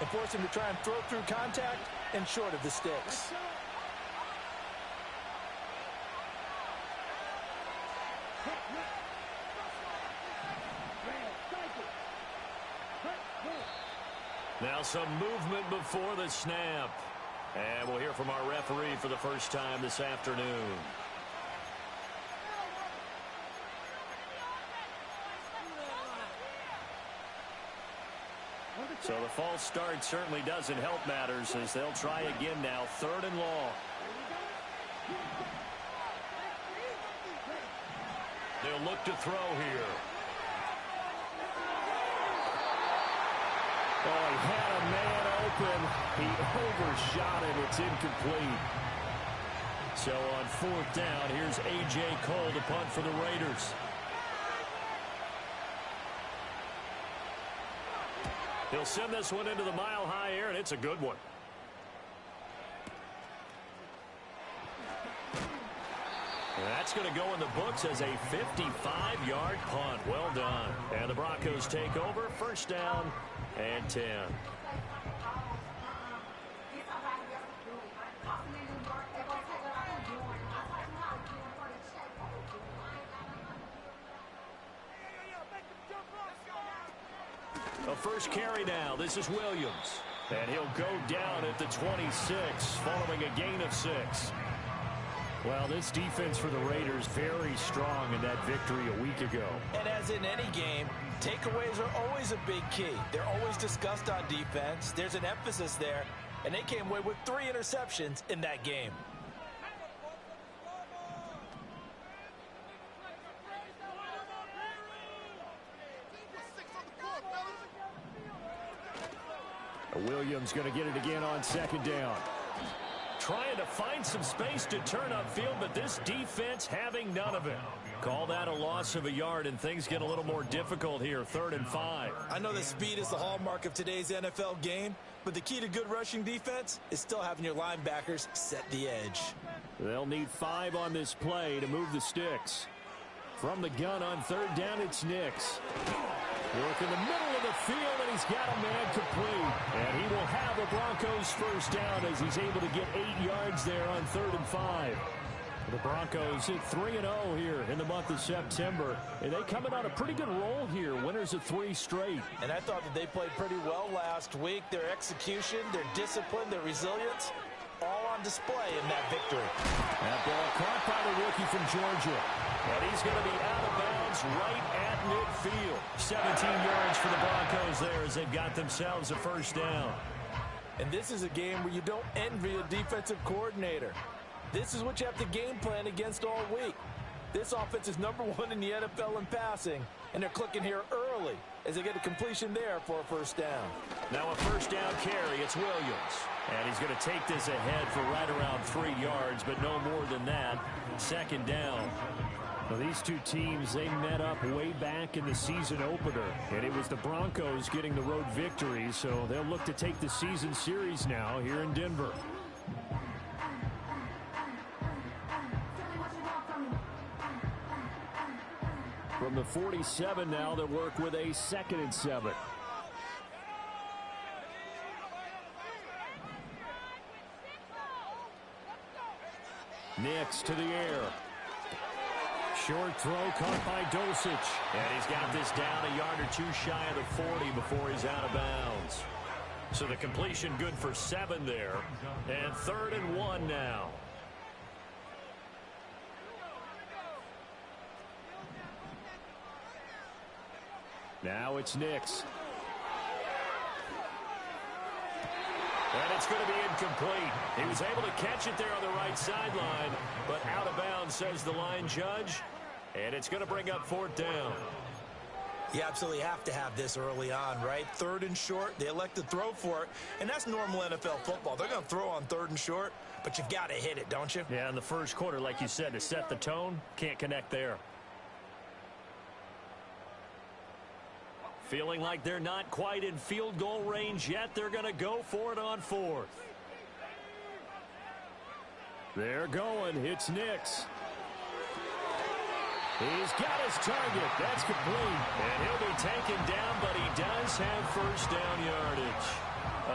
and force him to try and throw through contact and short of the sticks. Now some movement before the snap. And we'll hear from our referee for the first time this afternoon. So the false start certainly doesn't help matters as they'll try again now. 3rd and long. They'll look to throw here. Oh, he had a man open. He overshot it. It's incomplete. So on 4th down, here's A.J. Cole to punt for the Raiders. He'll send this one into the mile-high air, and it's a good one. And that's going to go in the books as a 55-yard punt. Well done. And the Broncos take over. 1st down and 10. A first carry now. This is Williams. And he'll go down at the 26 following a gain of 6. Well, this defense for the Raiders very strong in that victory a week ago. And as in any game, takeaways are always a big key. They're always discussed on defense. There's an emphasis there, and they came away with 3 interceptions in that game. Williams going to get it again on 2nd down. Trying to find some space to turn upfield, but this defense having none of it. Call that a loss of a yard, and things get a little more difficult here. 3rd and 5. I know that speed is the hallmark of today's NFL game, but the key to good rushing defense is still having your linebackers set the edge. They'll need 5 on this play to move the sticks. From the gun on 3rd down, it's Nix. Work in the middle of the field, and he's got a man complete. And he will have a Broncos 1st down as he's able to get 8 yards there on 3rd and 5. The Broncos hit 3-0 here in the month of September. And they come in on a pretty good roll here, winners of 3 straight. And I thought that they played pretty well last week. Their execution, their discipline, their resilience, all on display in that victory. That ball caught by the rookie from Georgia. And he's going to be out of bounds right at midfield. 17 yards for the Broncos there as they've got themselves a 1st down. And this is a game where you don't envy a defensive coordinator. This is what you have to game plan against all week. This offense is #1 in the NFL in passing, and they're clicking here early as they get a completion there for a 1st down. Now a 1st down carry. It's Williams. And he's going to take this ahead for right around 3 yards, but no more than that. 2nd down. Well, these two teams, they met up way back in the season opener, and it was the Broncos getting the road victory, so they'll look to take the season series now here in Denver. From the 47 now, they'll work with a 2nd and 7. Nix to the air. Short throw caught by Dulcich. And he's got this down a yard or 2 shy of the 40 before he's out of bounds. So the completion good for 7 there. And 3rd and 1 now. Now it's Nix. And it's going to be incomplete. He was able to catch it there on the right sideline, but out of bounds, says the line judge. And it's going to bring up 4th down. You absolutely have to have this early on, right? 3rd and short, they elect to throw for it, and that's normal NFL football. They're going to throw on 3rd and short, but you've got to hit it, don't you? Yeah, in the first quarter, like you said, to set the tone, can't connect there. Feeling like they're not quite in field goal range yet. They're going to go for it on 4th. They're going. It's Nix. He's got his target. That's complete. And he'll be taken down, but he does have 1st down yardage.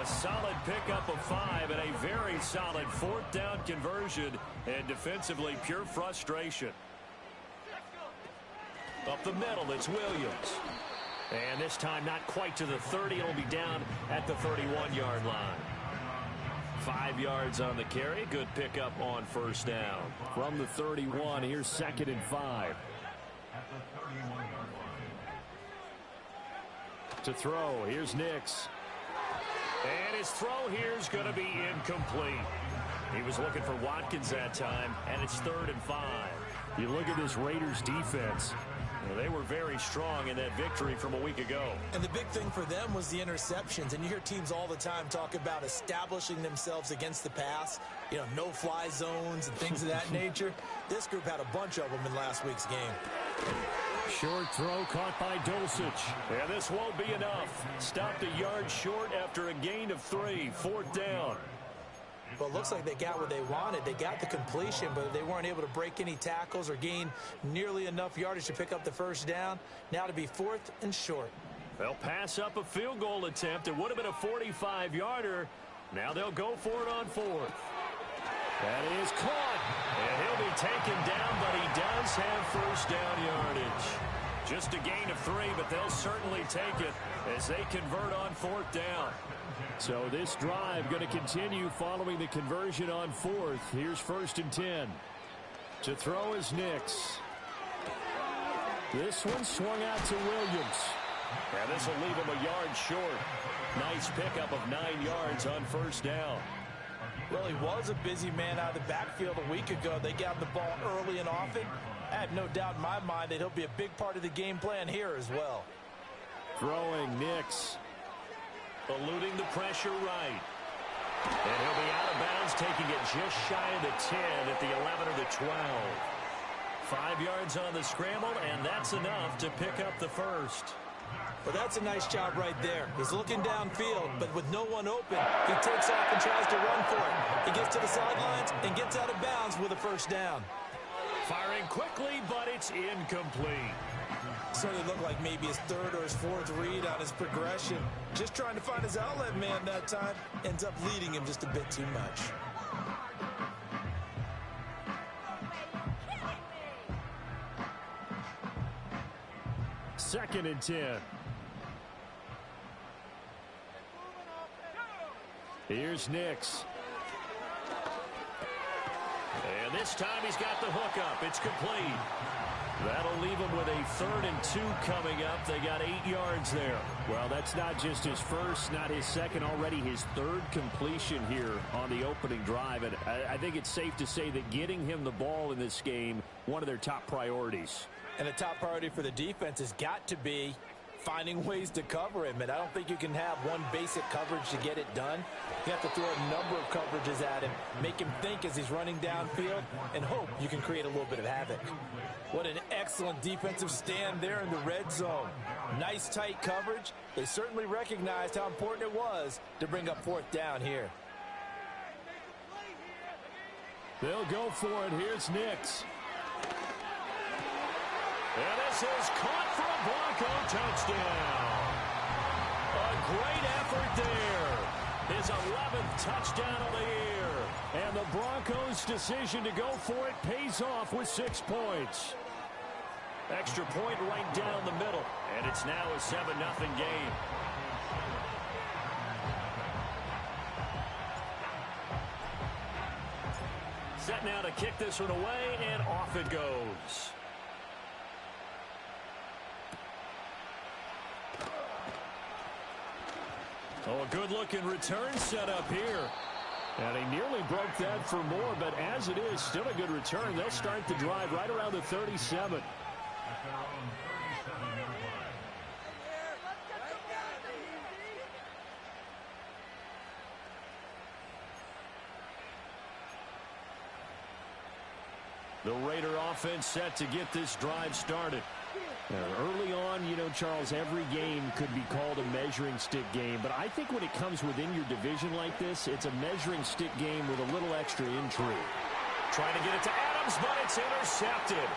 A A solid pickup of 5 and a very solid fourth down conversion, and defensively pure frustration. Up the middle, it's Williams. And this time not quite to the 30. It'll be down at the 31-yard line. 5 yards on the carry. Good pickup on first down. From the 31, here's 2nd and 5. To throw, here's Nix. And his throw here is going to be incomplete. He was looking for Watkins that time, and it's 3rd and 5. You look at this Raiders defense. Well, they were very strong in that victory from a week ago. And the big thing for them was the interceptions. And you hear teams all the time talk about establishing themselves against the pass. You know, no-fly zones and things of that nature. This group had a bunch of them in last week's game. Short throw caught by Dulcich. And this won't be enough. Stopped a yard short after a gain of 3. 4th down. Well, it looks like they got what they wanted. They got the completion, but they weren't able to break any tackles or gain nearly enough yardage to pick up the first down. Now to be 4th and short. They'll pass up a field goal attempt. It would have been a 45-yarder. Now they'll go for it on 4th. That is caught. And he'll be taken down, but he does have first down yardage. Just a gain of 3, but they'll certainly take it as they convert on 4th down. So this drive going to continue following the conversion on 4th. Here's 1st and 10. To throw is Nix. This one swung out to Williams. And this will leave him a yard short. Nice pickup of 9 yards on first down. Well, he was a busy man out of the backfield a week ago. They got the ball early and often. I have no doubt in my mind that he'll be a big part of the game plan here as well. Throwing Nix. Eluding the pressure right. And he'll be out of bounds, taking it just shy of the 10 at the 11 or the 12. 5 yards on the scramble, and that's enough to pick up the first. Well, that's a nice job right there. He's looking downfield, but with no one open, he takes off and tries to run for it. He gets to the sidelines and gets out of bounds with a first down. Firing quickly, but it's incomplete. Certainly looked like maybe his 3rd or his 4th read on his progression. Just trying to find his outlet man that time. Ends up leading him just a bit too much. Second and 10. Here's Nix. And this time he's got the hook up. It's complete. That'll leave him with a 3rd and 2 coming up. They got 8 yards there. Well, that's not just his first, not his second, already his 3rd completion here on the opening drive. And I think it's safe to say that getting him the ball in this game, one of their top priorities. And a top priority for the defense has got to be finding ways to cover him. And I don't think you can have one basic coverage to get it done. You have to throw a number of coverages at him, make him think as he's running downfield, and hope you can create a little bit of havoc. What an excellent defensive stand there in the red zone. Nice tight coverage. They certainly recognized how important it was to bring up 4th down here. They'll go for it. Here's Nix. And this is caught for a Bronco touchdown. A great effort there. His 11th touchdown of the year. And the Broncos' decision to go for it pays off with 6 points. Extra point right down the middle. And it's now a 7-0 game. Set now to kick this one away, and off it goes. Oh, a good-looking return set up here. And he nearly broke that for more, but as it is, still a good return. They'll start the drive right around the 37. The Raider offense set to get this drive started. Early on, you know, Charles, every game could be called a measuring stick game. But I think when it comes within your division like this, it's a measuring stick game with a little extra intrigue. Trying to get it to Adams, but it's intercepted.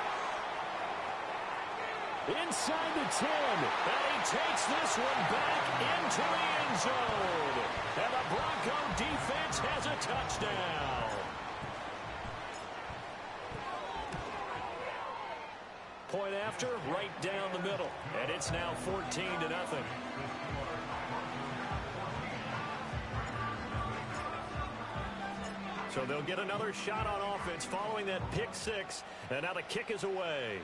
Inside the 10. And he takes this one back into the end zone. And the right down the middle. And it's now 14-0. So they'll get another shot on offense following that pick six. And now the kick is away.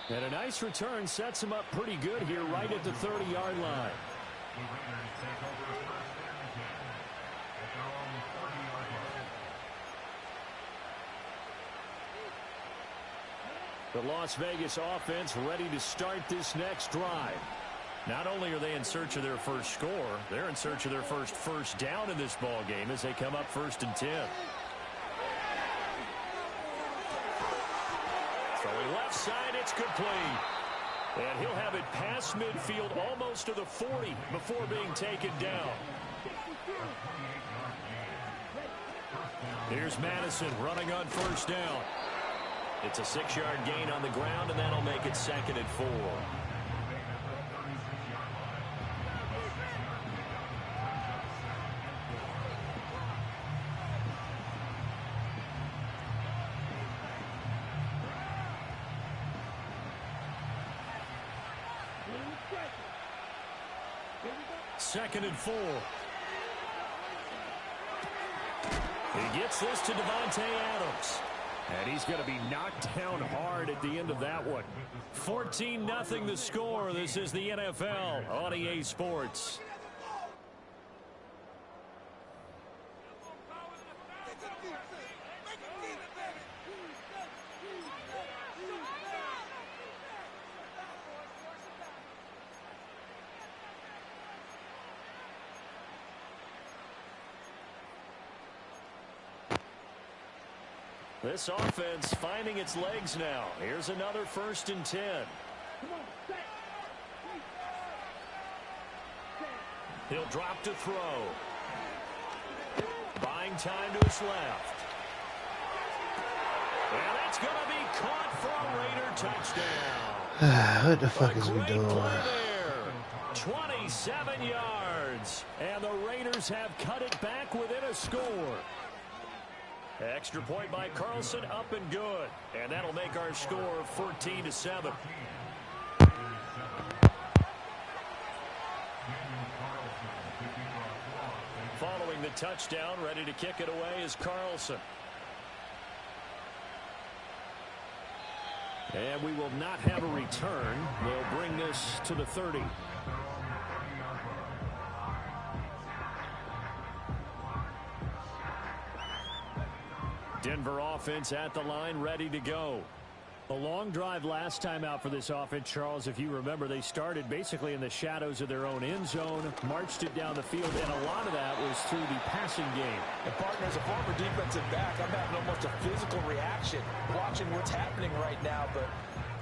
And a nice return sets him up pretty good here right at the 30-yard line. The Las Vegas offense ready to start this next drive. Not only are they in search of their first score, they're in search of their first down in this ball game as they come up 1st and 10. Throwing left side, it's complete. And he'll have it past midfield almost to the 40 before being taken down. Here's Madison running on 1st down. It's a 6-yard gain on the ground, and that'll make it 2nd and 4. Second and 4. He gets this to Davante Adams. And he's going to be knocked down hard at the end of that one. 14-0 the score. This is the NFL on EA Sports. This offense finding its legs now. Here's another 1st and 10. He'll drop to throw. Buying time to his left. And that's going to be caught for a Raider touchdown. What the fuck is we doing? 27 yards. And the Raiders have cut it back within a score. Extra point by Carlson, up and good. And that'll make our score 14-7. Following the touchdown, ready to kick it away is Carlson. And we will not have a return. They'll bring this to the 30. Denver offense at the line, ready to go. A long drive last time out for this offense, Charles. If you remember, they started basically in the shadows of their own end zone, marched it down the field, and a lot of that was through the passing game. And partner, as a former defensive back, I'm having almost a physical reaction watching what's happening right now. But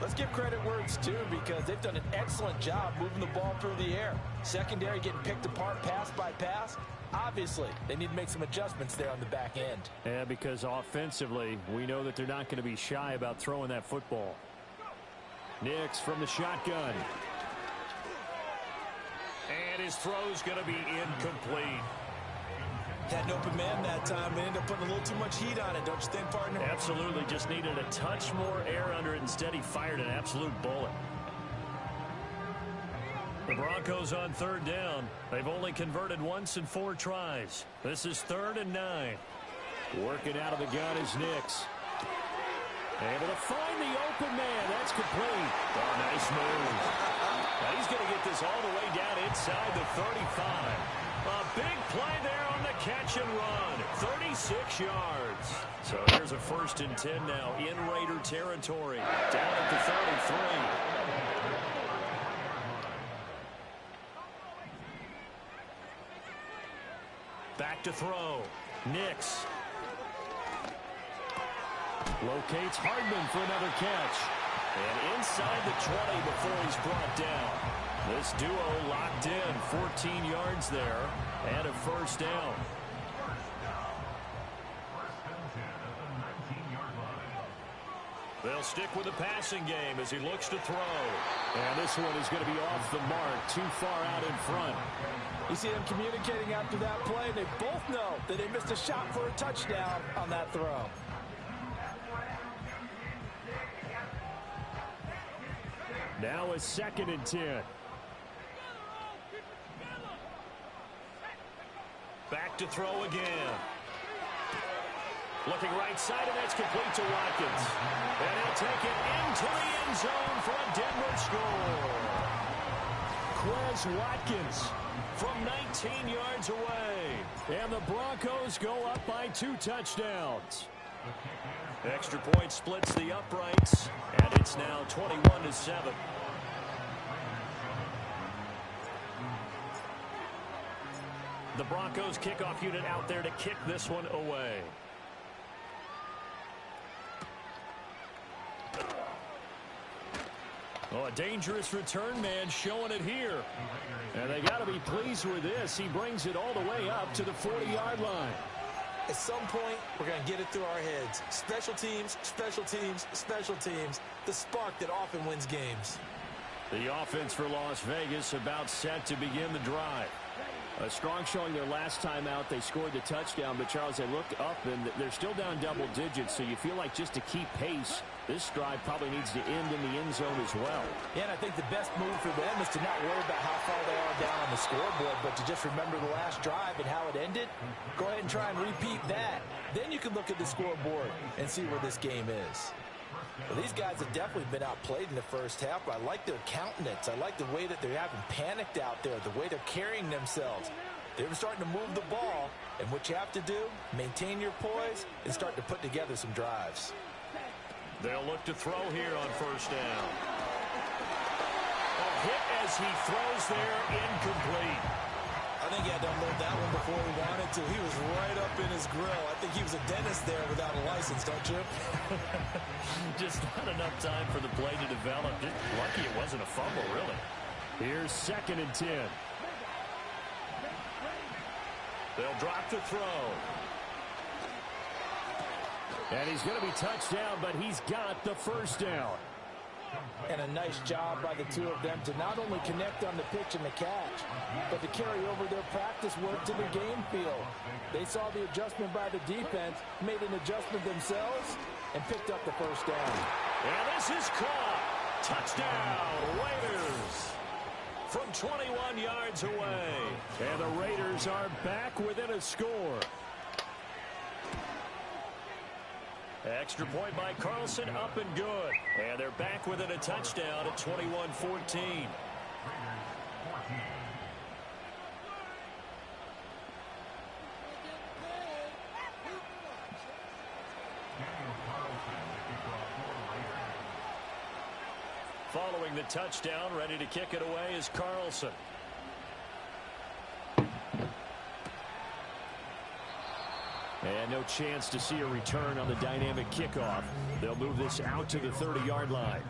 let's give credit where it's due, because they've done an excellent job moving the ball through the air. Secondary getting picked apart pass by pass. Obviously, they need to make some adjustments there on the back end. Yeah, because offensively, we know that they're not going to be shy about throwing that football. Nix from the shotgun. And his throw's going to be incomplete. Had an open man that time and ended up putting a little too much heat on it, don't you think, partner? Absolutely. Just needed a touch more air under it. Instead, he fired an absolute bullet. The Broncos on 3rd down. They've only converted once in 4 tries. This is 3rd and 9. Working out of the gun is Nix. Able to find the open man. That's complete. Oh, nice move. Now he's going to get this all the way down inside the 35. A big play there on the catch and run. 36 yards. So here's a 1st and 10 now in Raider territory. Down at the 33. Back to throw. Nix. Locates Hardman for another catch. And inside the 20 before he's brought down. This duo locked in. 14 yards there. And a 1st down. They'll stick with the passing game as he looks to throw. And this one is going to be off the mark, too far out in front. You see them communicating after that play. They both know that they missed a shot for a touchdown on that throw. Now a 2nd and 10. Back to throw again. Looking right side, and that's complete to Watkins. And he'll take it into the end zone for a Denver score. Quez Watkins from 19 yards away. And the Broncos go up by 2 touchdowns. Extra point splits the uprights, and it's now 21-7. The Broncos kickoff unit out there to kick this one away. Oh, a dangerous return man showing it here. And they got to be pleased with this. He brings it all the way up to the 40-yard line. At some point, we're going to get it through our heads. Special teams, special teams, special teams. The spark that often wins games. The offense for Las Vegas about set to begin the drive. A strong showing their last time out. They scored the touchdown, but Charles, they look up and they're still down double digits, so you feel like just to keep pace, this drive probably needs to end in the end zone as well. Yeah, and I think the best move for them is to not worry about how far they are down on the scoreboard, but to just remember the last drive and how it ended. Go ahead and try and repeat that. Then you can look at the scoreboard and see where this game is. Well, these guys have definitely been outplayed in the first half, but I like their countenance. I like the way that they haven't panicked out there, the way they're carrying themselves. They're starting to move the ball, and what you have to do, maintain your poise and start to put together some drives. They'll look to throw here on first down. A hit as he throws there, incomplete. I think he had to unload that one before he wanted to. He was right up in his grill. I think he was a dentist there without a license, don't you? Just not enough time for the play to develop. Just lucky it wasn't a fumble, really. Here's 2nd and 10. They'll drop to throw. And he's going to be touched down, but he's got the first down. And a nice job by the two of them to not only connect on the pitch and the catch, but to carry over their practice work to the game field. They saw the adjustment by the defense, made an adjustment themselves, and picked up the first down. And this is caught. Touchdown, Raiders. From 21 yards away. And the Raiders are back within a score. Extra point by Carlson, up and good. And they're back within a touchdown at 21-14. Following the touchdown, ready to kick it away is Carlson. And no chance to see a return on the dynamic kickoff. They'll move this out to the 30-yard line.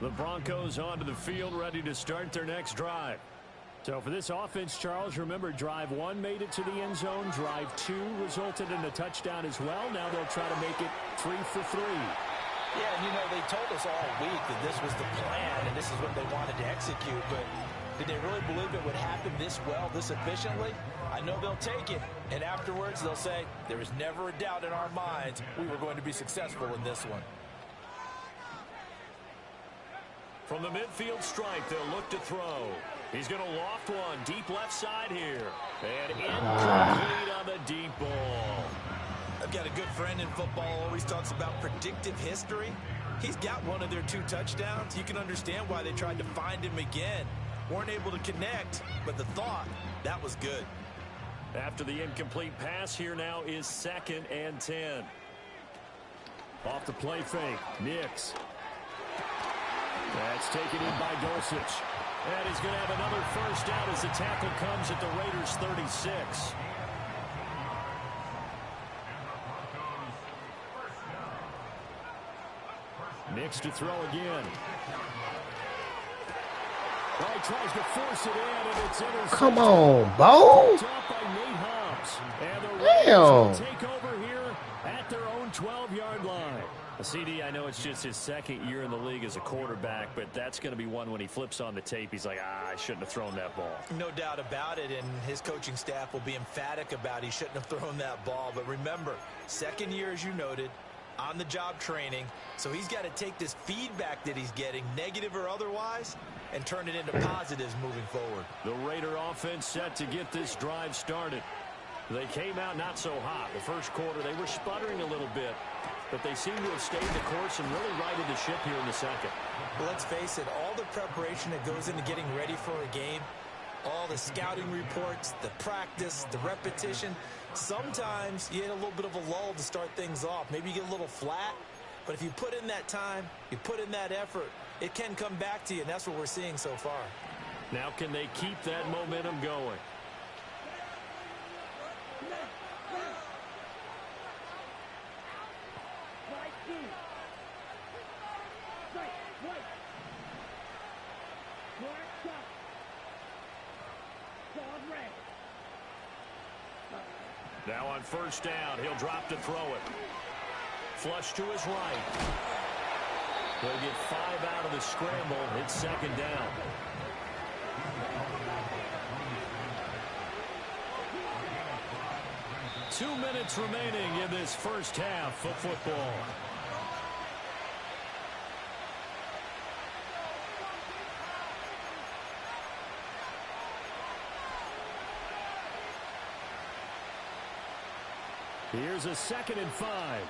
The Broncos onto the field, ready to start their next drive. So for this offense, Charles, remember drive 1 made it to the end zone. Drive 2 resulted in a touchdown as well. Now they'll try to make it 3 for 3. Yeah, and you know, they told us all week that this was the plan and this is what they wanted to execute, but did they really believe it would happen this well, this efficiently? I know they'll take it, and afterwards they'll say, there was never a doubt in our minds we were going to be successful in this one. From the midfield stripe, they'll look to throw. He's going to loft one deep left side here. And incomplete on the deep ball. I've got a good friend in football, always talks about predictive history. He's got one of their 2 touchdowns. You can understand why they tried to find him again. Weren't able to connect, but the thought, that was good. After the incomplete pass, here now is 2nd and 10. Off the play fake, Nix. That's taken in by Dulcich. And he's going to have another first down as the tackle comes at the Raiders' 36. Nix to throw again. Well, he tries to force it in, and it's intercepted. Come on, Bo. Dropped by Nate Hobbs. And the Raiders will Damn. take over here at their own 12-yard line. CD, I know it's just his second year in the league as a quarterback, but that's going to be one when he flips on the tape. He's like, I shouldn't have thrown that ball. No doubt about it, and his coaching staff will be emphatic about he shouldn't have thrown that ball. But remember, second year, as you noted, on-the-job training, so he's got to take this feedback that he's getting, negative or otherwise, and turn it into positives moving forward. The Raider offense set to get this drive started. They came out not so hot. The first quarter, they were sputtering a little bit, but they seem to have stayed the course and really righted the ship here in the second. Well, let's face it, all the preparation that goes into getting ready for a game, all the scouting reports, the practice, the repetition, sometimes you get a little bit of a lull to start things off. Maybe you get a little flat, but if you put in that time, you put in that effort, it can come back to you, and that's what we're seeing so far. Now can they keep that momentum going? Now on first down, he'll drop to throw it. Flush to his right. They'll get 5 out of the scramble. It's second down. Two minutes remaining in this first half of football. Here's a 2nd and 5.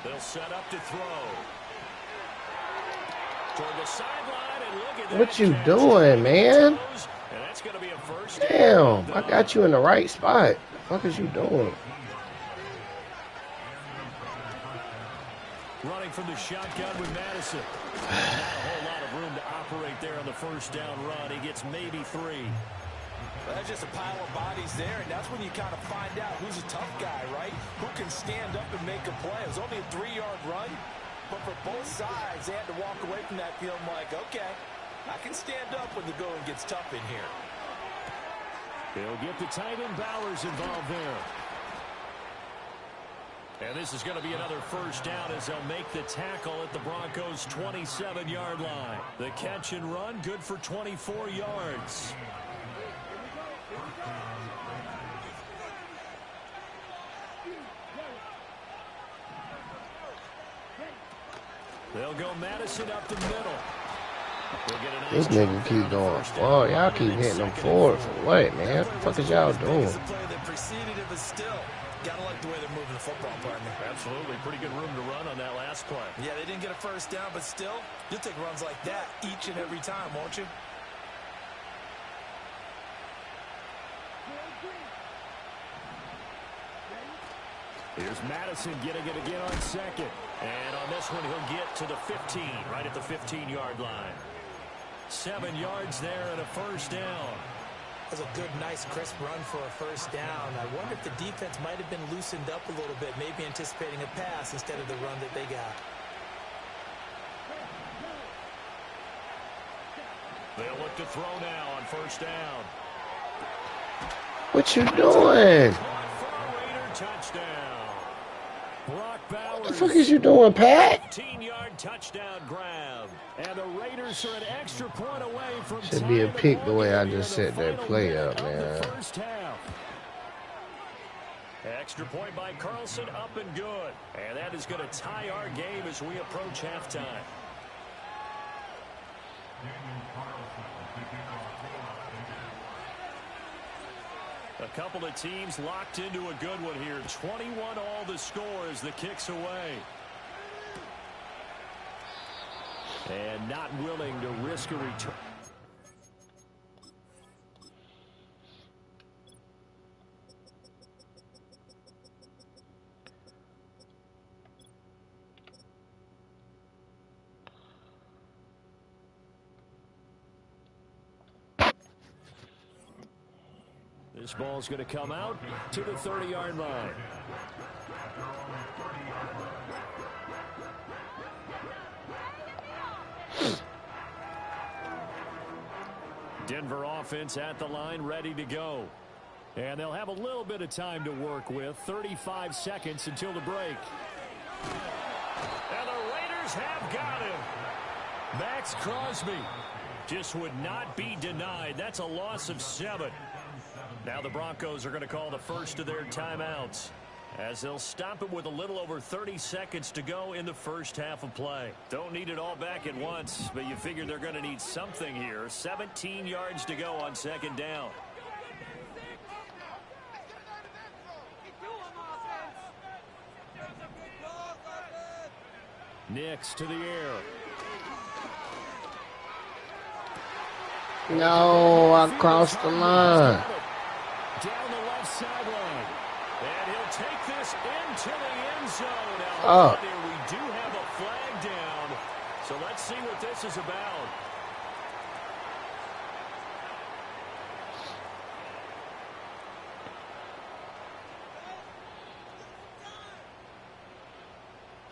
They'll set up to throw. Toward the sideline, and look at that. What you doing, man? And that's going to be a first. Damn, I got you in the right spot. What is you doing? Running from the shotgun with Madison. Not a whole lot of room to operate there on the first down run. He gets maybe 3. Well, that's just a pile of bodies there, and that's when you kind of find out who's a tough guy, right? Who can stand up and make a play. It was only a 3-yard run, but for both sides, they had to walk away from that feeling like, okay, I can stand up when the going gets tough in here. They'll get the tight end Bowers involved there. And this is going to be another first down as they'll make the tackle at the Broncos' 27-yard line. The catch and run, good for 24 yards. They'll go Madison up the middle. This nigga keep going. Oh, y'all keep hitting them forward for what, man? What the fuck is y'all doing? It's a play that preceded it, but still, gotta like the way they're moving the football, partner. Absolutely. Pretty good room to run on that last play. Yeah, they didn't get a first down, but still, you'll take runs like that each and every time, won't you? Here's Madison getting it again on second. And on this one, he'll get to the 15, right at the 15-yard line. 7 yards there and a first down. That's a good, nice, crisp run for a first down. I wonder if the defense might have been loosened up a little bit, maybe anticipating a pass instead of the run that they got. They'll look to throw now on first down. What you doing? Raider touchdown. Brock Bowers. What the fuck is you doing, Pat? 15-yard touchdown grab. And the Raiders are an extra point away from Should be a pick the way I just set that play up, man. First half. Extra point by Carlson, up and good. And that is going to tie our game as we approach halftime. A couple of teams locked into a good one here. 21 all the score as the kick's away. And not willing to risk a return. This ball's going to come out to the 30-yard line. Denver offense at the line, ready to go. And they'll have a little bit of time to work with. 35 seconds until the break. And the Raiders have got him. Max Crosby just would not be denied. That's a loss of 7. Now the Broncos are going to call the first of their timeouts, as they'll stop it with a little over 30 seconds to go in the first half of play. Don't need it all back at once, but you figure they're going to need something here. 17 yards to go on second down. Nix to the air. No, I crossed the line. Down the left sideline. And he'll take this into the end zone. Oh. We do have a flag down. So let's see what this is about.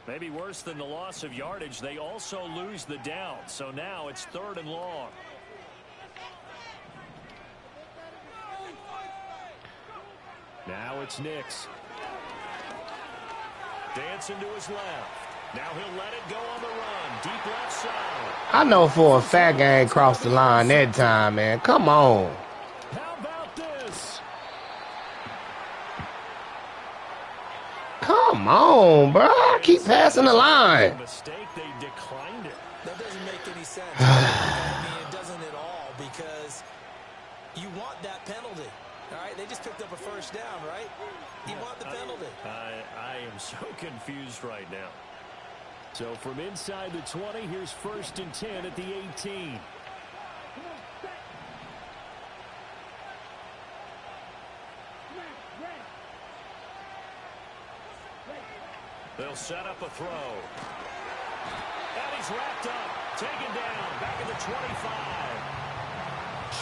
Maybe worse than the loss of yardage, they also lose the down. So now it's 3rd and long. Now it's Nix. Dancing to his left. Now he'll let it go on the run. Deep left side. I know for a fact I ain't crossed the line that time, man. Come on. How about this? Come on, bro. I keep passing the line. Mistake, they declined it. That doesn't make any sense. I mean, it doesn't at all, because you want that penalty. All right, they just picked up a first down, right? You want the penalty. I am so confused right now. So from inside the 20, here's 1st and 10 at the 18. They'll set up a throw. And he's wrapped up. Taken down. Back at the 25.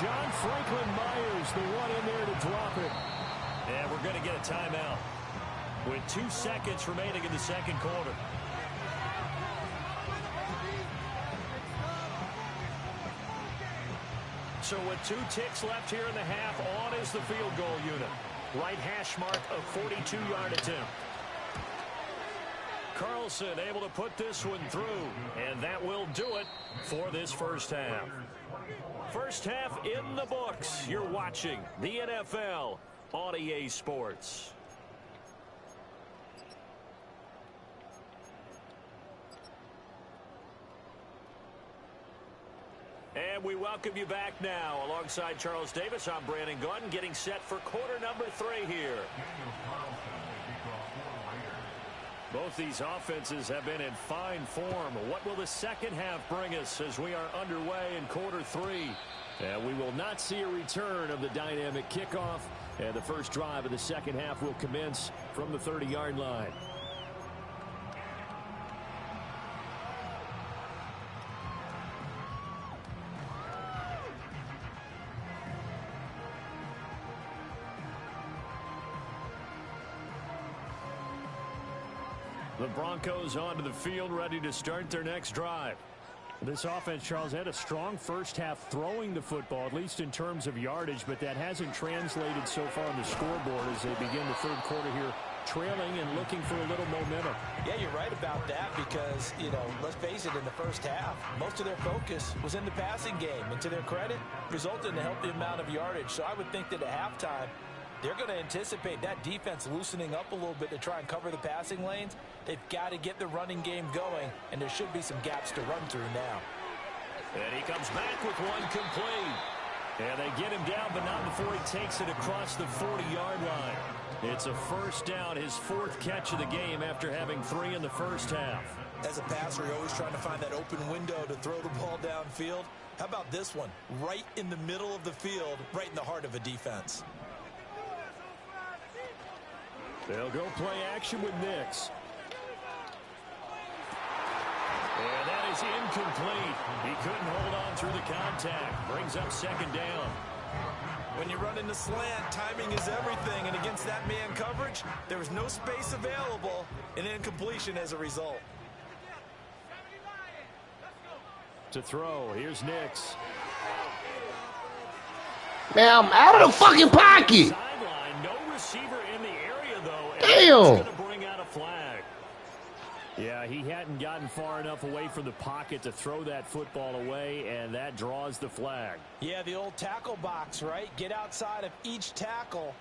John Franklin Myers, the one in there to drop it. And we're going to get a timeout with 2 seconds remaining in the second quarter. So with 2 ticks left here in the half, on is the field goal unit. Right hash mark of 42-yard attempt. Carlson able to put this one through, and that will do it for this first half. First half in the books. You're watching the NFL on EA Sports. And we welcome you back now. Alongside Charles Davis, I'm Brandon Gunn, getting set for quarter number 3 here. Both these offenses have been in fine form. What will the second half bring us as we are underway in quarter 3? And we will not see a return of the dynamic kickoff. And the first drive of the second half will commence from the 30-yard line. The Broncos onto the field, ready to start their next drive. This offense, Charles, had a strong first half throwing the football, at least in terms of yardage, but that hasn't translated so far on the scoreboard as they begin the third quarter here, trailing and looking for a little momentum. Yeah, you're right about that, because, you know, let's face it, in the first half, most of their focus was in the passing game, and to their credit, resulted in a healthy amount of yardage. So I would think that at halftime, they're going to anticipate that defense loosening up a little bit to try and cover the passing lanes. They've got to get the running game going, and there should be some gaps to run through now. And he comes back with one complete. And they get him down, but not before he takes it across the 40-yard line. It's a first down, his 4th catch of the game after having 3 in the first half. As a passer, you're always trying to find that open window to throw the ball downfield. How about this one? Right in the middle of the field, right in the heart of a defense. They'll go play action with Nix. And that is incomplete. He couldn't hold on through the contact. Brings up second down. When you run in the slant, timing is everything. And against that man coverage, there was no space available, and incompletion as a result. To throw, here's Nix. Man, I'm out of the fucking pocket. Sideline, no receiver in the area, though. Damn. Going to bring out a flag. Yeah, he hadn't gotten far enough away from the pocket to throw that football away, and that draws the flag. Yeah, the old tackle box, right? Get outside of each tackle,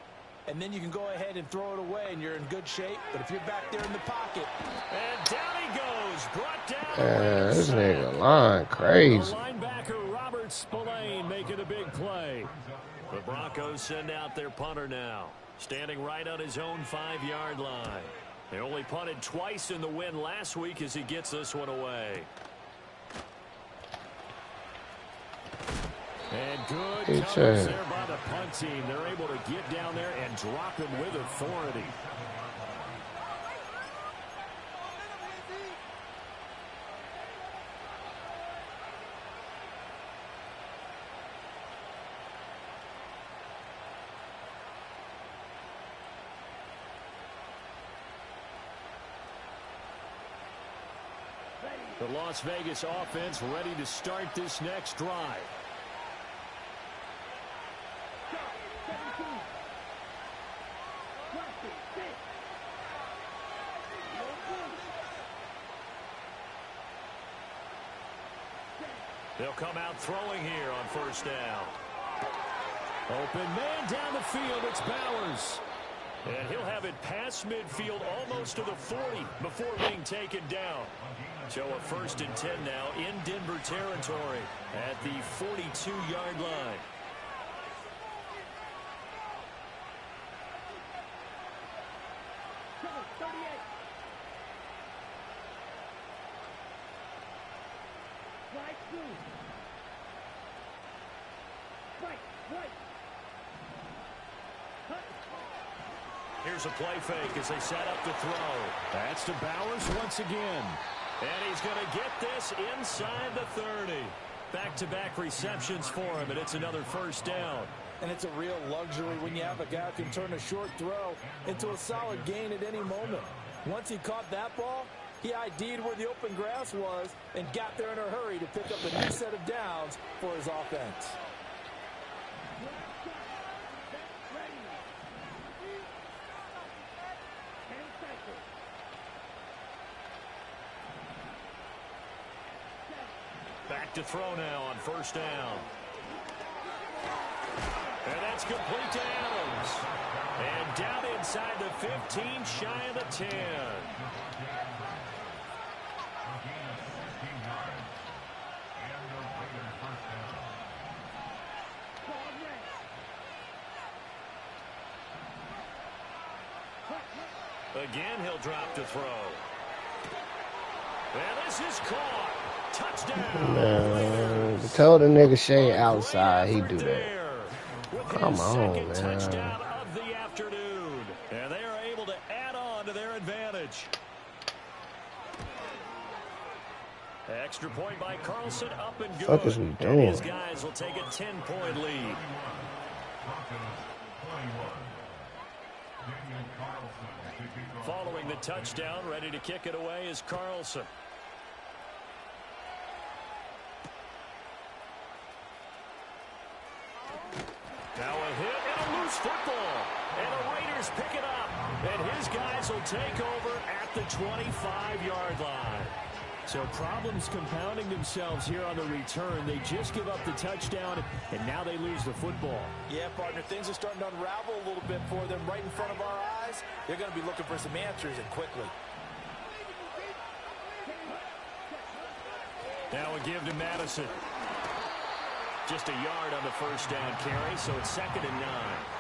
and then you can go ahead and throw it away, and you're in good shape. But if you're back there in the pocket. And down he goes. Brought down. This nigga line crazy. The linebacker Robert Spillane making a big play. The Broncos send out their punter now, standing right on his own 5-yard line. They only punted twice in the win last week as he gets this one away. And good coverage there by the punt team. They're able to get down there and drop him with authority. The Las Vegas offense ready to start this next drive. They'll come out throwing here on first down. Open man down the field. It's Bowers. And he'll have it past midfield almost to the 40 before being taken down. So a 1st and 10 now in Denver territory at the 42-yard line. Here's a play fake as they set up the throw. That's to Bowers once again. And he's going to get this inside the 30. Back-to-back receptions for him, and it's another first down. And it's a real luxury when you have a guy who can turn a short throw into a solid gain at any moment. Once he caught that ball, he ID'd where the open grass was and got there in a hurry to pick up a new set of downs for his offense. Back to throw now on first down. And that's complete to Adams. And down inside the 15, shy of the 10. Again, he'll drop to throw. And this is caught. Touchdown. Man, tell the nigga Shane outside, he do that. Come on, man. Touchdown of the afternoon. And they are able to add on to their advantage. Extra point by Carlson, up and good. What is we doing? His guys will take a 10-point lead. Following the touchdown, ready to kick it away is Carlson. Now a hit and a loose football. And the Raiders pick it up. And his guys will take over at the 25-yard line. So problems compounding themselves here on the return. They just give up the touchdown, and now they lose the football. Yeah, partner, things are starting to unravel a little bit for them right in front of our eyes. They're going to be looking for some answers, and quickly. Now a give to Madison. Just a yard on the first down carry, so it's 2nd and 9.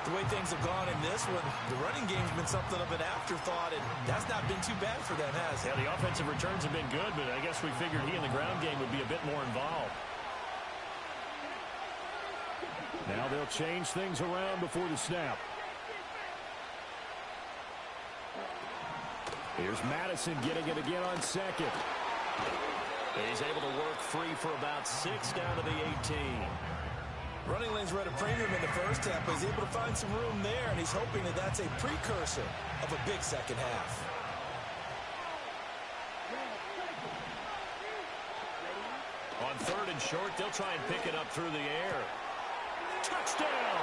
The way things have gone in this one, the running game's been something of an afterthought, and that's not been too bad for them, has it? Yeah, the offensive returns have been good, but I guess we figured he in the ground game would be a bit more involved. Now they'll change things around before the snap. Here's Madison getting it again on 2nd. He's able to work free for about 6 down to the 18. Running lanes were at a premium in the first half, but he's able to find some room there, and he's hoping that that's a precursor of a big second half. On 3rd and short, they'll try and pick it up through the air. Touchdown!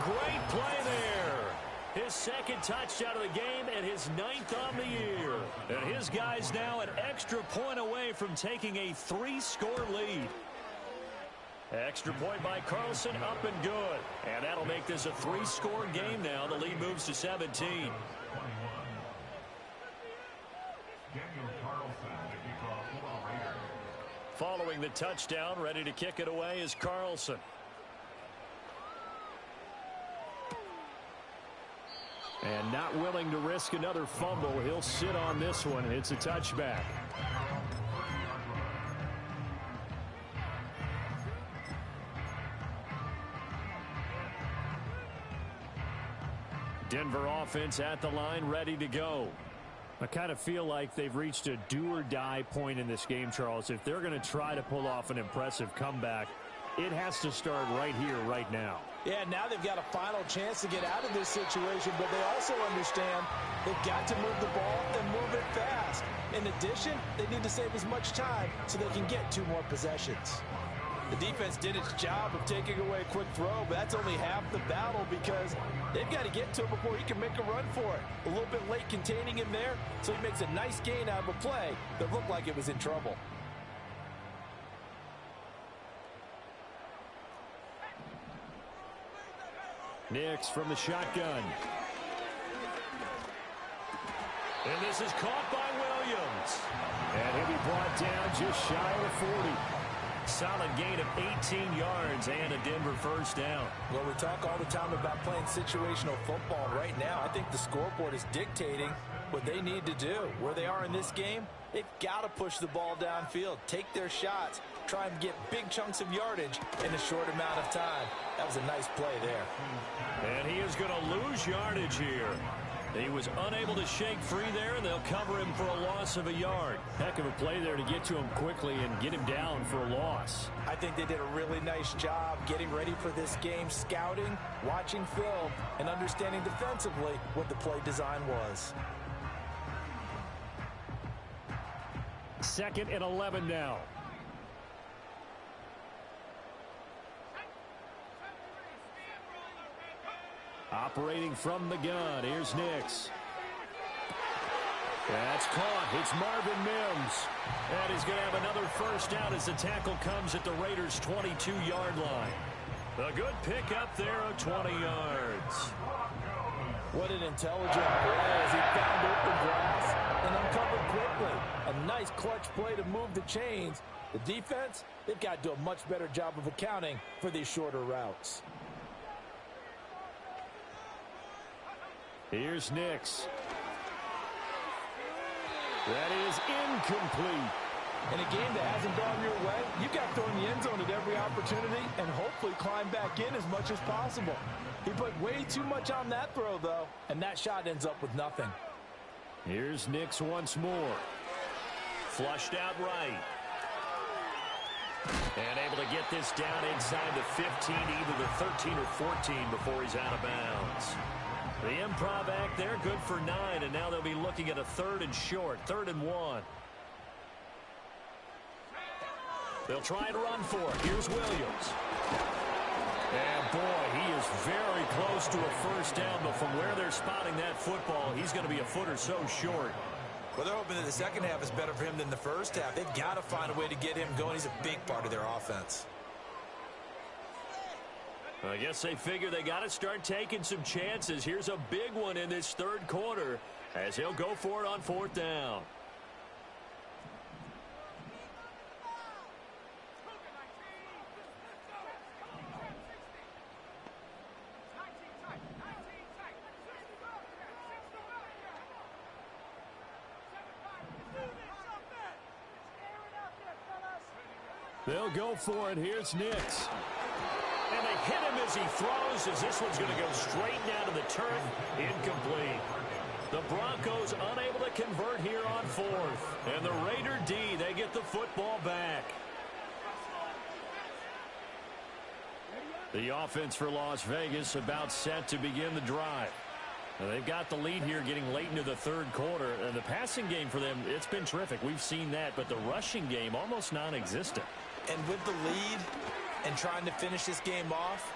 great play there. His second touchdown of the game and his 9th on the year. And his guy's now an extra point away from taking a 3-score lead. Extra point by Carlson, up and good. And that'll make this a 3-score game now. The lead moves to 17. Following the touchdown, ready to kick it away is Carlson. And not willing to risk another fumble. He'll sit on this one. It's a touchback. Denver offense at the line, ready to go. I kind of feel like they've reached a do-or-die point in this game, Charles. If they're going to try to pull off an impressive comeback, it has to start right here, right now. Yeah, now they've got a final chance to get out of this situation, but they also understand they've got to move the ball and move it fast. In addition, they need to save as much time so they can get 2 more possessions. The defense did its job of taking away a quick throw, but that's only half the battle because they've got to get to him before he can make a run for it. A little bit late containing him there, so he makes a nice gain out of a play that looked like it was in trouble. Nix from the shotgun. And this is caught by Williams. And he'll be brought down just shy of the 40. Solid gain of 18 yards and a Denver first down. Well, we talk all the time about playing situational football. Right now, I think the scoreboard is dictating what they need to do. Where they are in this game, they've got to push the ball downfield, take their shots, try and get big chunks of yardage in a short amount of time. That was a nice play there. And he is going to lose yardage here. He was unable to shake free there, and they'll cover him for a loss of a yard. Heck of a play there to get to him quickly and get him down for a loss. I think they did a really nice job getting ready for this game, scouting, watching film, and understanding defensively what the play design was. 2nd and 11 now. Operating from the gun, here's Nix. That's caught. It's Marvin Mims. And he's going to have another first down as the tackle comes at the Raiders' 22-yard line. A good pickup there of 20 yards. What an intelligent play as he found open grass and uncovered quickly. A nice clutch play to move the chains. The defense, they've got to do a much better job of accounting for these shorter routes. Here's Nix. That is incomplete. In a game that hasn't gone your way, you've got to throw in the end zone at every opportunity and hopefully climb back in as much as possible. He put way too much on that throw, though, and that shot ends up with nothing. Here's Nix once more. Flushed out right. And able to get this down inside the 15, either the 13 or 14 before he's out of bounds. The improv act there, good for 9, and now they'll be looking at a 3rd and short, 3rd and 1. They'll try and run for it. Here's Williams. And boy, he is very close to a first down, but from where they're spotting that football, he's going to be a foot or so short. Well, they're hoping that the second half is better for him than the first half. They've got to find a way to get him going. He's a big part of their offense. I guess they figure they got to start taking some chances. Here's a big one in this 3rd quarter as he'll go for it on 4th down. They'll go for it. Here's Nix. And they hit him as he throws, as this one's going to go straight down to the turf. Incomplete. The Broncos unable to convert here on 4th. And the Raider D, they get the football back. The offense for Las Vegas about set to begin the drive. Now they've got the lead here getting late into the 3rd quarter. And the passing game for them, it's been terrific. We've seen that, but the rushing game almost non-existent. And with the lead, and trying to finish this game off,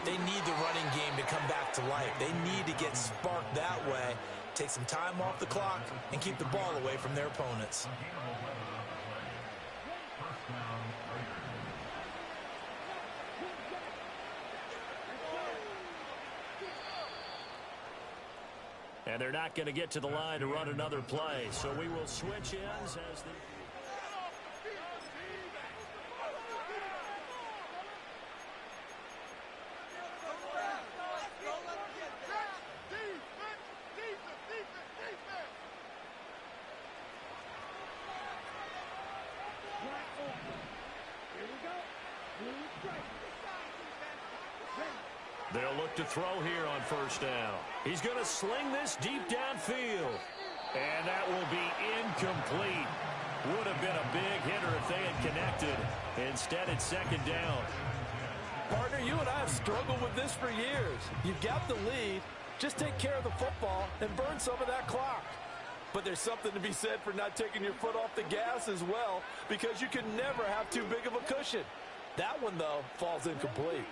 they need the running game to come back to life. They need to get sparked that way, take some time off the clock, and keep the ball away from their opponents. And they're not going to get to the line to run another play, so we will switch ends as the... They'll look to throw here on first down. He's going to sling this deep downfield. And that will be incomplete. Would have been a big hitter if they had connected. Instead, it's second down. Partner, you and I have struggled with this for years. You've got the lead. Just take care of the football and burn some of that clock. But there's something to be said for not taking your foot off the gas as well, because you can never have too big of a cushion. That one, though, falls incomplete.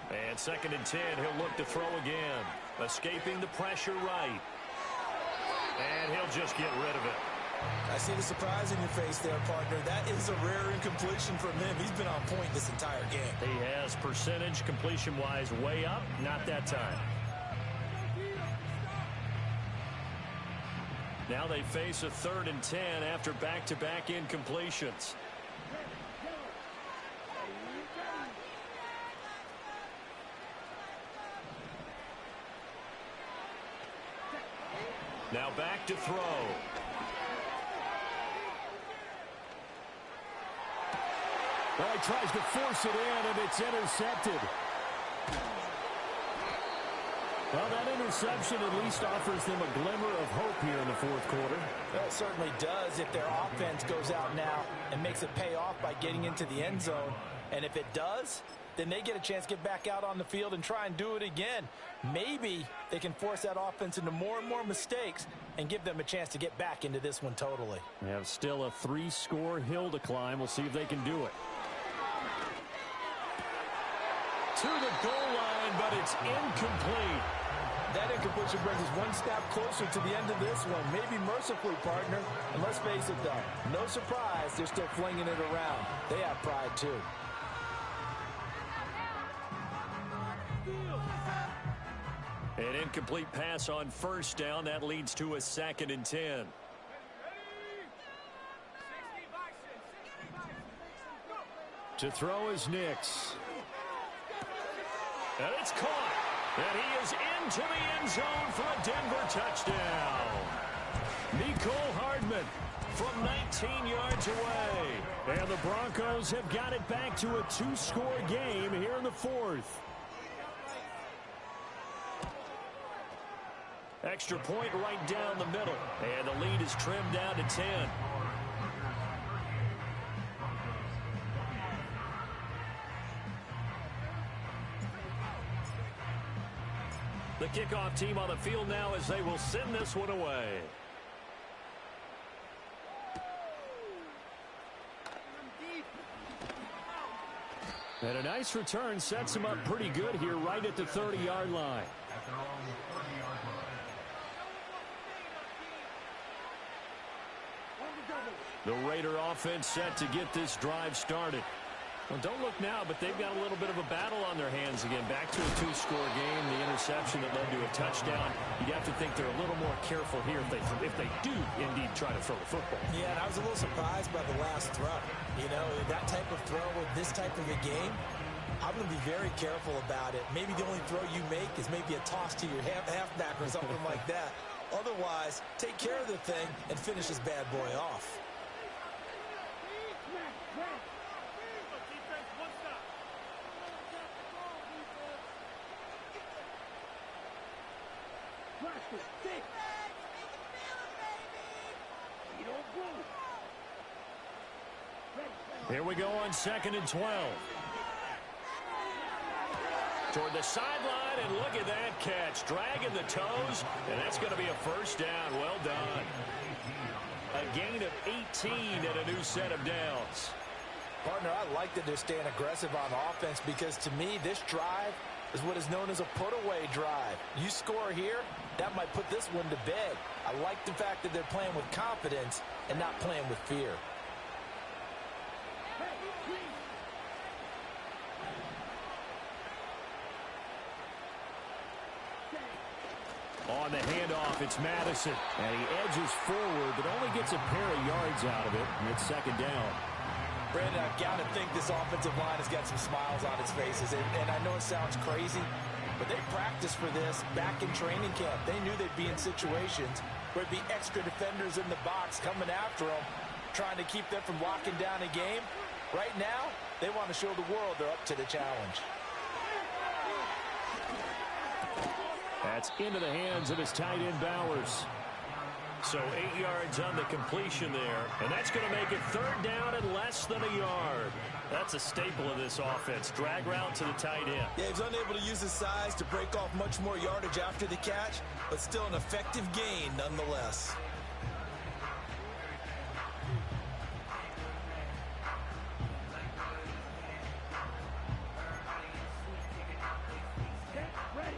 And second and 10, he'll look to throw again. Escaping the pressure right. And he'll just get rid of it. I see the surprise in your face there, partner. That is a rare incompletion from him. He's been on point this entire game. He has percentage completion-wise way up. Not that time. Now they face a 3rd and 10 after back-to-back incompletions. Now back to throw. Well, he tries to force it in, and it's intercepted. Well, that interception at least offers them a glimmer of hope here in the fourth quarter. Well, it certainly does if their offense goes out now and makes it pay off by getting into the end zone. And if it does, then they get a chance to get back out on the field and try and do it again. Maybe they can force that offense into more and more mistakes and give them a chance to get back into this one totally. They have still a 3-score hill to climb. We'll see if they can do it. To the goal line, but it's incomplete. That incompletion brings us one step closer to the end of this one. Maybe mercifully, partner. And let's face it, though, no surprise, they're still flinging it around. They have pride, too. An incomplete pass on first down. That leads to a 2nd and 10. To throw is Nix. And it's caught. And he is into the end zone for a Denver touchdown. Mecole Hardman from 19 yards away. And the Broncos have got it back to a 2-score game here in the fourth. Extra point right down the middle. And the lead is trimmed down to 10. The kickoff team on the field now as they will send this one away. And a nice return sets him up pretty good here right at the 30-yard line. The Raider offense set to get this drive started. Well, don't look now, but they've got a little bit of a battle on their hands again. Back to a 2-score game, the interception that led to a touchdown. You'd have to think they're a little more careful here if they do indeed try to throw the football. Yeah, and I was a little surprised by the last throw. You know, that type of throw with this type of a game, I'm going to be very careful about it. Maybe the only throw you make is maybe a toss to your halfback or something like that. Otherwise, take care of the thing and finish this bad boy off. Here we go on 2nd and 12. Toward the sideline, and look at that catch. Dragging the toes, and that's going to be a first down. Well done. A gain of 18 and a new set of downs. Partner, I like that they're staying aggressive on offense because to me, this drive is what is known as a put-away drive. You score here, that might put this one to bed. I like the fact that they're playing with confidence and not playing with fear. On the handoff, it's Madison. And he edges forward, but only gets a pair of yards out of it. And it's second down. Brandon, I've got to think this offensive line has got some smiles on its faces. And I know it sounds crazy, but they practiced for this back in training camp. They knew they'd be in situations where it'd be extra defenders in the box coming after them, trying to keep them from locking down a game. Right now, they want to show the world they're up to the challenge. That's into the hands of his tight end, Bowers. So 8 yards on the completion there, and that's going to make it third down and less than a yard. That's a staple of this offense. Drag route to the tight end. Yeah, he's unable to use his size to break off much more yardage after the catch, but still an effective gain nonetheless.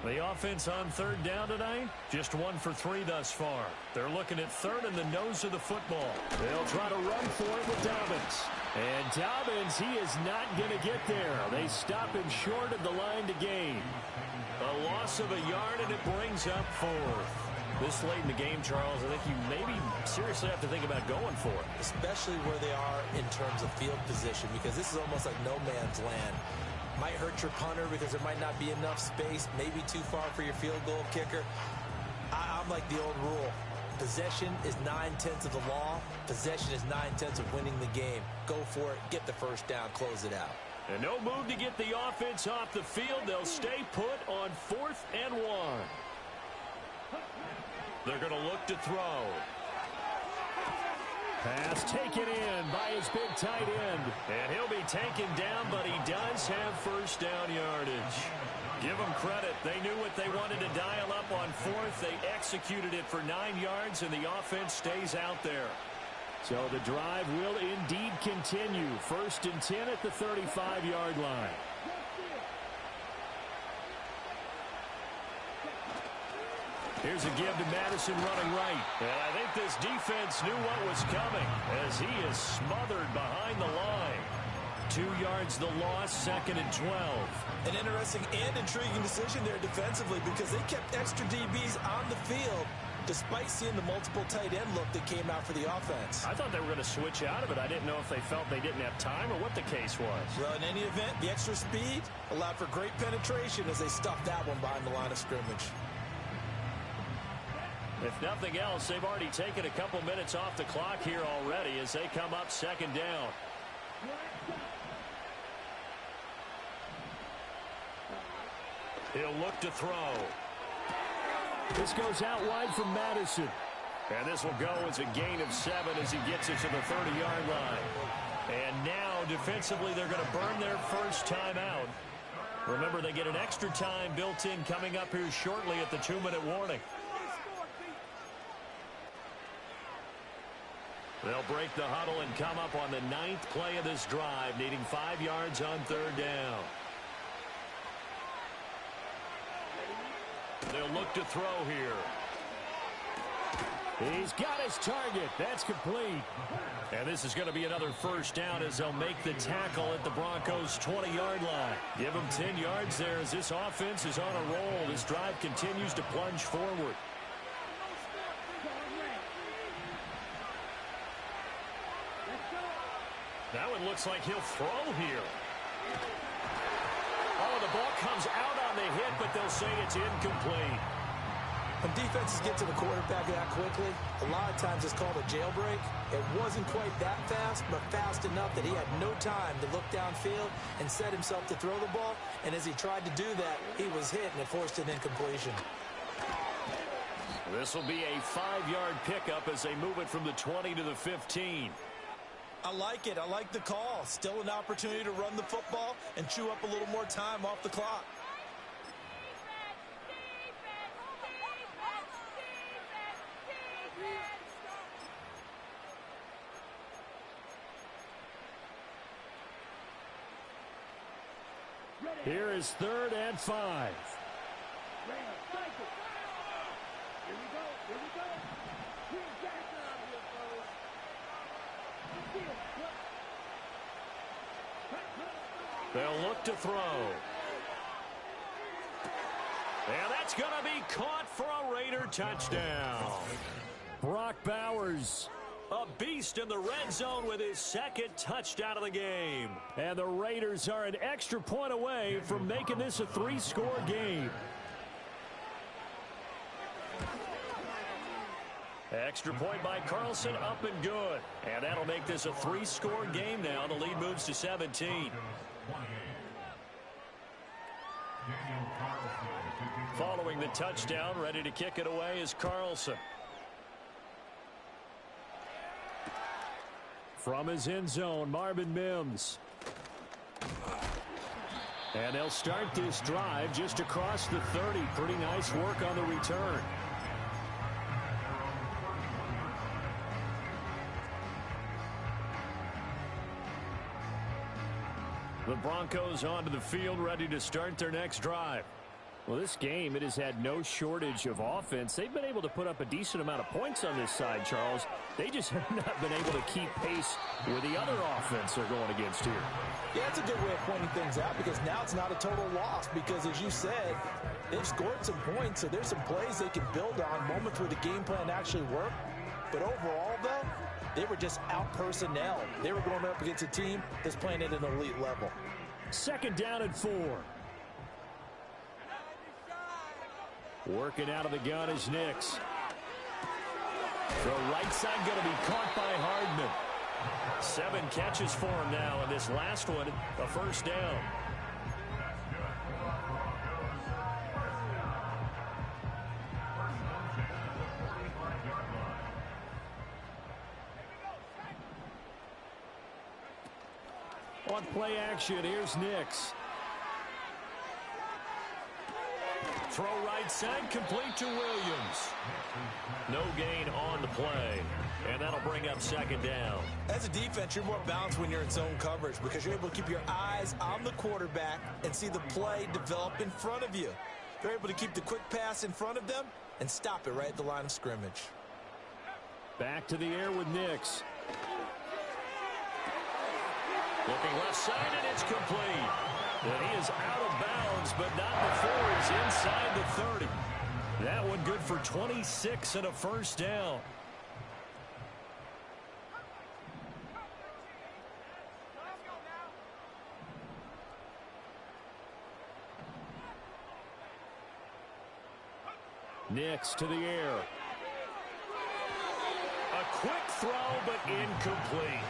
The offense on third down tonight, just 1 for 3 thus far. They're looking at third in the nose of the football. They'll try to run for it with Dobbins. And Dobbins, he is not going to get there. They stop him short of the line to gain. A loss of a yard, and it brings up fourth. This late in the game, Charles, I think you maybe seriously have to think about going for it. Especially where they are in terms of field position, because this is almost like no man's land. Might hurt your punter because there might not be enough space, maybe too far for your field goal kicker. I'm like the old rule. Possession is 9/10 of the law. Possession is 9/10 of winning the game. Go for it, get the first down, close it out. And no move to get the offense off the field. They'll stay put on 4th and 1. They're going to look to throw. Pass taken in by his big tight end. And he'll be taken down, but he does have first down yardage. Give them credit. They knew what they wanted to dial up on 4th. They executed it for 9 yards, and the offense stays out there. So the drive will indeed continue. 1st and 10 at the 35-yard line. Here's a give to Madison running right. And I think this defense knew what was coming as he is smothered behind the line. 2 yards the loss, 2nd and 12. An interesting and intriguing decision there defensively because they kept extra DBs on the field despite seeing the multiple tight end look that came out for the offense. I thought they were going to switch out of it. I didn't know if they felt they didn't have time or what the case was. Well, in any event, the extra speed allowed for great penetration as they stuffed that one behind the line of scrimmage. If nothing else, they've already taken a couple minutes off the clock here already as they come up 2nd down. He'll look to throw. This goes out wide from Madison. And this will go as a gain of 7 as he gets it to the 30-yard line. And now, defensively, they're going to burn their first time out. Remember, they get an extra time built in coming up here shortly at the 2-minute warning. They'll break the huddle and come up on the 9th play of this drive, needing 5 yards on 3rd down. They'll look to throw here. He's got his target. That's complete. And this is going to be another first down as they'll make the tackle at the Broncos' 20-yard line. Give them 10 yards there as this offense is on a roll. This drive continues to plunge forward. Now it looks like he'll throw here. Oh, the ball comes out on the hit, but they'll say it's incomplete. When defenses get to the quarterback that quickly, a lot of times it's called a jailbreak. It wasn't quite that fast, but fast enough that he had no time to look downfield and set himself to throw the ball. And as he tried to do that, he was hit, and it forced an incompletion. This will be a 5-yard pickup as they move it from the 20 to the 15. I like it. I like the call. Still an opportunity to run the football and chew up a little more time off the clock. Here is 3rd and 5. They'll look to throw. And that's going to be caught for a Raider touchdown. Brock Bowers, a beast in the red zone with his 2nd touchdown of the game. And the Raiders are an extra point away from making this a 3-score game. Extra point by Carlson, up and good. And that'll make this a 3-score game now. The lead moves to 17. Following the touchdown, ready to kick it away is Carlson. From his end zone, Marvin Mims. And they'll start this drive just across the 30. Pretty nice work on the return. The Broncos onto the field, ready to start their next drive. Well, this game, it has had no shortage of offense. They've been able to put up a decent amount of points on this side, Charles. They just have not been able to keep pace with the other offense they're going against here. Yeah, it's a good way of pointing things out because now it's not a total loss because, as you said, they've scored some points, so there's some plays they can build on, moments where the game plan actually worked. But overall, though, they were just out-personnel. They were going up against a team that's playing at an elite level. 2nd down and 4. Working out of the gun is Nix. The right side going to be caught by Hardman. 7 catches for him now, and this last one, a 1st down. On play action, here's Nix. Throw right side, complete to Williams. No gain on the play, and that'll bring up 2nd down. As a defense, you're more balanced when you're in zone coverage because you're able to keep your eyes on the quarterback and see the play develop in front of you. They're able to keep the quick pass in front of them and stop it right at the line of scrimmage. Back to the air with Nix. Looking left side, and it's complete. And he is out of bounds, but not before he's inside the 30. That one good for 26 and a 1st down. Nix to the air. A quick throw, but incomplete.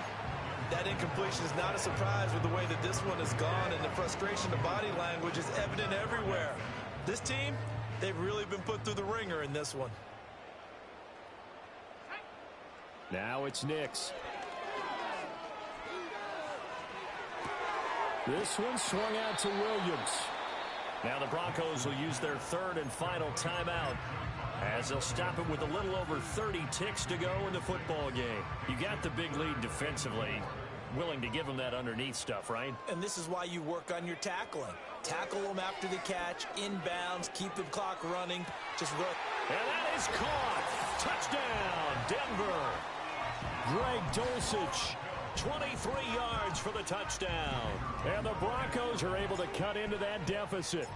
That incompletion is not a surprise with the way that this one has gone, and the frustration of body language is evident everywhere. This team, they've really been put through the ringer in this one. Now it's Nix. This one swung out to Williams. Now the Broncos will use their 3rd and final timeout as they'll stop it with a little over 30 ticks to go in the football game. You got the big lead defensively, willing to give them that underneath stuff, right? And this is why you work on your tackling. Tackle them after the catch, inbounds, keep the clock running. Just run. And that is caught. Touchdown, Denver. Greg Dulcich, 23 yards for the touchdown. And the Broncos are able to cut into that deficit.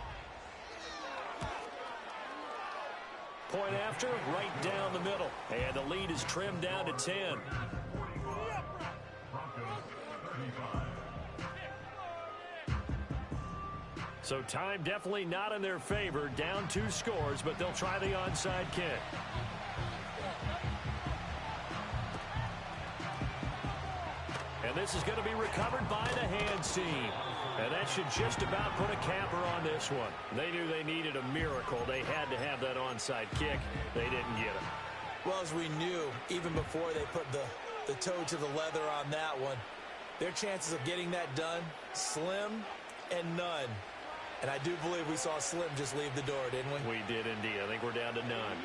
Point after, right down the middle. And the lead is trimmed down to 10. So time definitely not in their favor. Down 2 scores, but they'll try the onside kick. And this is going to be recovered by the hands team. And that should just about put a capper on this one. They knew they needed a miracle. They had to have that onside kick. They didn't get it. Well, as we knew, even before they put the toe to the leather on that one, their chances of getting that done, slim and none. And I do believe we saw Slim just leave the door, didn't we? We did indeed. I think we're down to none.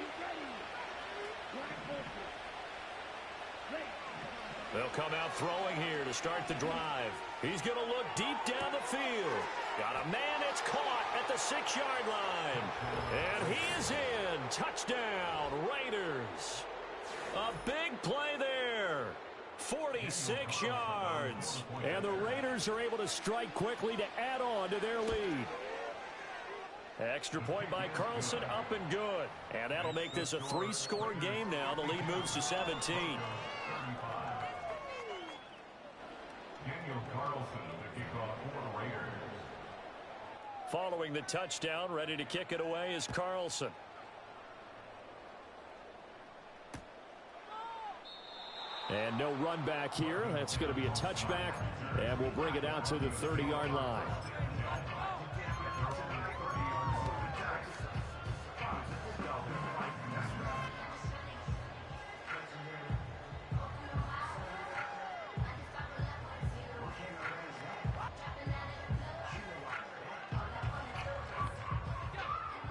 They'll come out throwing here to start the drive. He's going to look deep down the field. Got a man 6-yard line. And he is in. Touchdown, Raiders. A big play there. 46 yards. And the Raiders are able to strike quickly to add on to their lead. Extra point by Carlson, up and good. And that'll make this a 3-score game now. The lead moves to 17. Following the touchdown, ready to kick it away is Carlson. And no run back here. That's going to be a touchback, and we'll bring it out to the 30-yard line.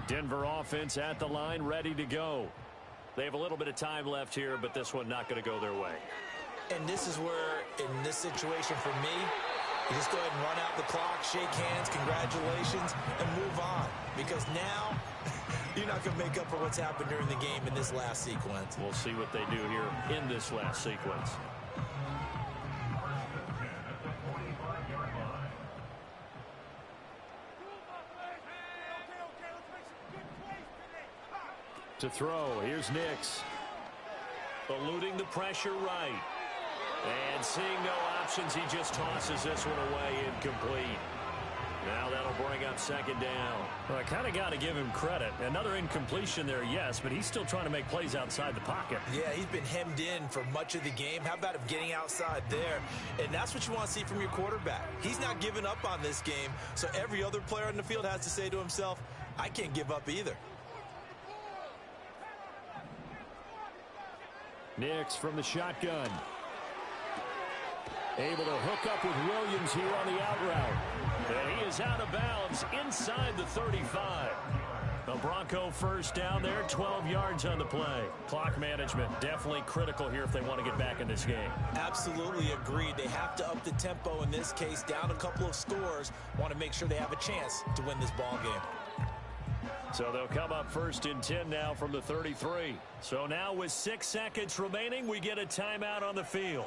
Denver offense at the line, ready to go. They have a little bit of time left here, but this one not going to go their way. And this is where, in this situation for me, you just go ahead and run out the clock, shake hands, congratulations, and move on. Because now, you're not going to make up for what's happened during the game in this last sequence. We'll see what they do here in this last sequence. To throw, here's Nix. Eluding the pressure right. And seeing no options, he just tosses this one away, incomplete. Now that'll bring up second down. Well, I kind of got to give him credit. Another incompletion there, yes, but he's still trying to make plays outside the pocket. Yeah, he's been hemmed in for much of the game. How about him getting outside there? And that's what you want to see from your quarterback. He's not giving up on this game, so every other player on the field has to say to himself, I can't give up either. Nix from the shotgun. Able to hook up with Williams here on the out route. And he is out of bounds inside the 35. The Bronco first down there, 12 yards on the play. Clock management definitely critical here if they want to get back in this game. Absolutely agreed. They have to up the tempo in this case, down a couple of scores. Want to make sure they have a chance to win this ball game. So they'll come up first and 10 now from the 33. So now with 6 seconds remaining, we get a timeout on the field.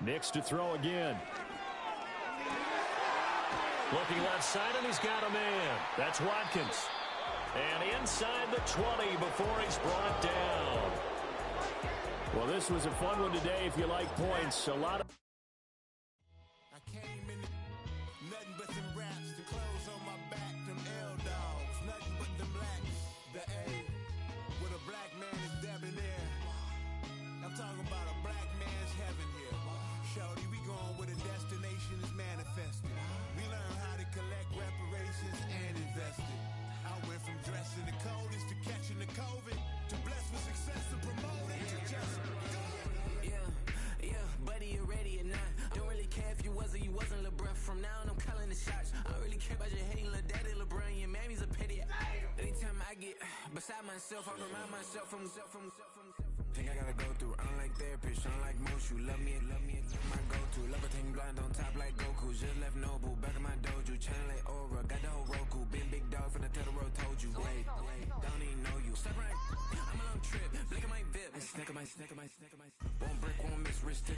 Nix to throw again. Looking left side, and he's got a man. That's Watkins. And inside the 20 before he's brought down. Well, this was a fun one today if you like points. A lot of... I came in nothing but them raps, the clothes on my back, them L-dogs, nothing but them blacks. The A, with a black man is debonair. I'm talking about a black man's heaven here. Shorty, we going where the destination is manifested. We learn how to collect reparations and invest it. I went from dressing the coldest to catching the COVID, to blessed with success and promoting to just yeah, buddy, you ready or not? Don't really care if you was or you wasn't LeBron. From now on, I'm calling the shots. I don't really care about your hating little daddy LeBron. Your mammy's a petty. Anytime I get beside myself, I remind myself from. Think I gotta go through. Unlike therapist, unlike most, you love me, my go-to. Love a thing blind on top like Goku. Just left Noble, back in my dojo. Channel like Aura, got the whole Roku. Big dog from the Tether Road told you. Wait, don't even know you. Step right, I'm a long trip. Blick at my VIP. Snicker my. One brick, one miss, wrist.